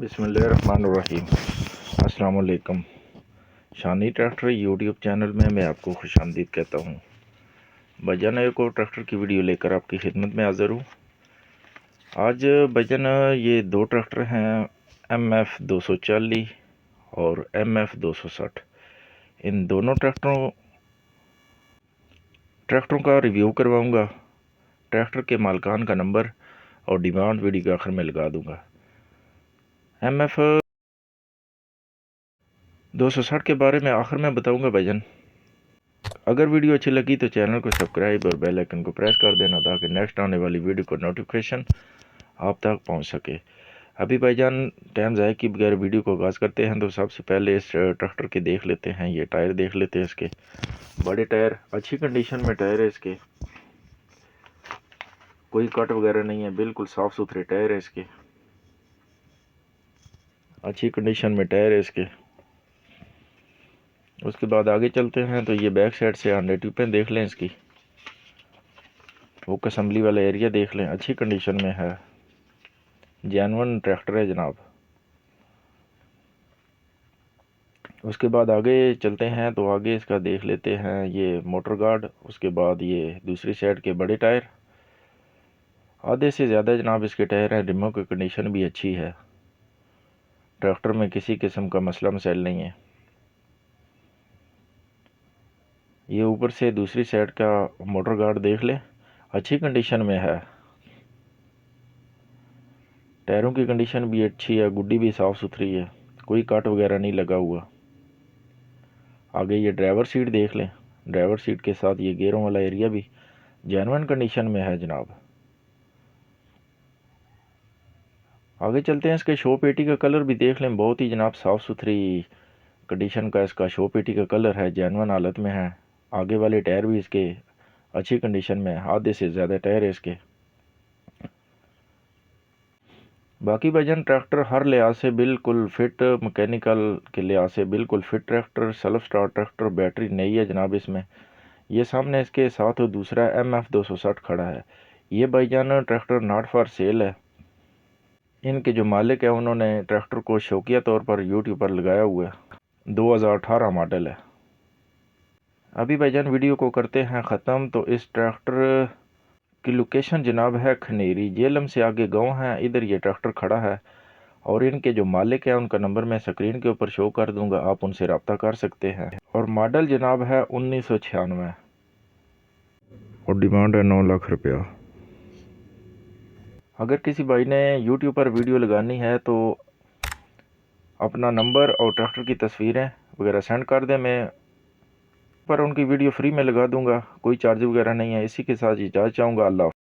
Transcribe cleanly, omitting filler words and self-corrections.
बिस्मिल्लाहिर्रहमानिर्रहीम। अस्सलाम वालेकुम। शानी ट्रैक्टर यूट्यूब चैनल में मैं आपको खुशामदीद कहता हूँ। भाईजान एक और ट्रैक्टर की वीडियो लेकर आपकी खिदमत में हाज़िर हूँ। आज भाईजान ये दो ट्रैक्टर हैं, MF 240 और MF 260। इन दोनों ट्रैक्टरों का रिव्यू करवाऊँगा। ट्रैक्टर के मालिकान का नंबर और डिमांड वीडियो के आखिर में लगा दूँगा। MF 260 के बारे में आखिर में बताऊँगा भाईजान। अगर वीडियो अच्छी लगी तो चैनल को सब्सक्राइब और बेल आइकन को प्रेस कर देना ताकि नेक्स्ट आने वाली वीडियो को नोटिफिकेशन आप तक पहुंच सके। अभी भाईजान टाइम ज़ाया किए बगैर वीडियो को आगाज़ करते हैं। तो सबसे पहले इस ट्रैक्टर के देख लेते हैं, ये टायर देख लेते हैं। इसके बड़े टायर अच्छी कंडीशन में टायर है, इसके कोई कट वगैरह नहीं है, बिल्कुल साफ़ सुथरे टायर है इसके, अच्छी कंडीशन में टायर है इसके। उसके बाद आगे चलते हैं तो ये बैक साइड से अंडर ट्यूबें देख लें, इसकी हुक असम्बली वाला एरिया देख लें, अच्छी कंडीशन में है, जेन्युइन ट्रैक्टर है जनाब। उसके बाद आगे चलते हैं तो आगे इसका देख लेते हैं ये मोटर गार्ड। उसके बाद ये दूसरी साइड के बड़े टायर, आधे से ज़्यादा जनाब इसके टायर हैं। रिमों की कंडीशन भी अच्छी है, ट्रैक्टर में किसी किस्म का मसला मसाइल नहीं है। ये ऊपर से दूसरी साइड का मोटर गार्ड देख लें, अच्छी कंडीशन में है, टायरों की कंडीशन भी अच्छी है, गुड्डी भी साफ़ सुथरी है, कोई काट वगैरह नहीं लगा हुआ। आगे ये ड्राइवर सीट देख लें, ड्राइवर सीट के साथ ये गेयरों वाला एरिया भी जेन्युइन कंडीशन में है जनाब। आगे चलते हैं, इसके शो पेटी का कलर भी देख लें, बहुत ही जनाब साफ़ सुथरी कंडीशन का इसका शो पेटी का कलर है, जेन्युइन हालत में है। आगे वाले टायर भी इसके अच्छी कंडीशन में है, आधे से ज़्यादा टायर है इसके। बाकी भाईजान ट्रैक्टर हर लिहाज से बिल्कुल फिट, मैकेनिकल के लिहाज से बिल्कुल fit tractor, self start tractor, battery नई है जनाब इसमें। ये सामने इसके साथ दूसरा MF 260 खड़ा है। ये भाईजान ट्रैक्टर नॉट फॉर सेल है। इनके जो मालिक है उन्होंने ट्रैक्टर को शौकिया तौर पर यूट्यूब पर लगाया हुआ है। 2018 मॉडल है। अभी भाईजान वीडियो को करते हैं ख़त्म। तो इस ट्रैक्टर की लोकेशन जनाब है खनेरी, जेलम से आगे गांव है, इधर ये ट्रैक्टर खड़ा है। और इनके जो मालिक हैं उनका नंबर मैं स्क्रीन के ऊपर शो कर दूंगा, आप उनसे रब्ता कर सकते हैं। और मॉडल जनाब है 1996 और डिमांड है 9 लाख रुपया। अगर किसी भाई ने यूट्यूब पर वीडियो लगानी है तो अपना नंबर और ट्रैक्टर की तस्वीरें वगैरह सेंड कर दें, मैं पर उनकी वीडियो फ्री में लगा दूंगा, कोई चार्ज वगैरह नहीं है। इसी के साथ इजाज़त चाहूँगा। अल्लाह।